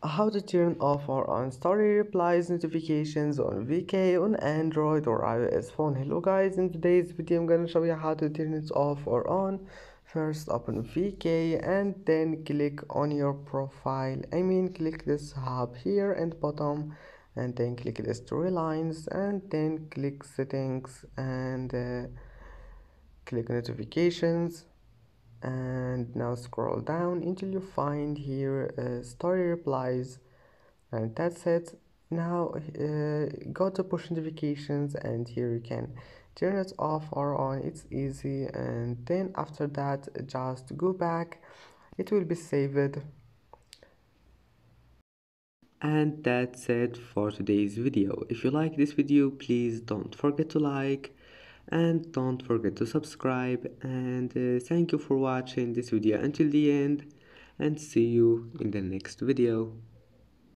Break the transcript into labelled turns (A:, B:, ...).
A: How to turn off or on story replies notifications on VK on Android or iOS phone. Hello guys, in today's video I'm gonna show you how to turn it off or on. First open VK and then click on your profile. Click this hub here and bottom, and then click the storylines and then click settings and click notifications, and now scroll down until you find here story replies, and that's it. Now go to push notifications, and here you can turn it off or on. It's easy, and then after that just go back, it will be saved. And that's it for today's video. If you like this video, please don't forget to like and don't forget to subscribe, and thank you for watching this video until the end, and see you in the next video.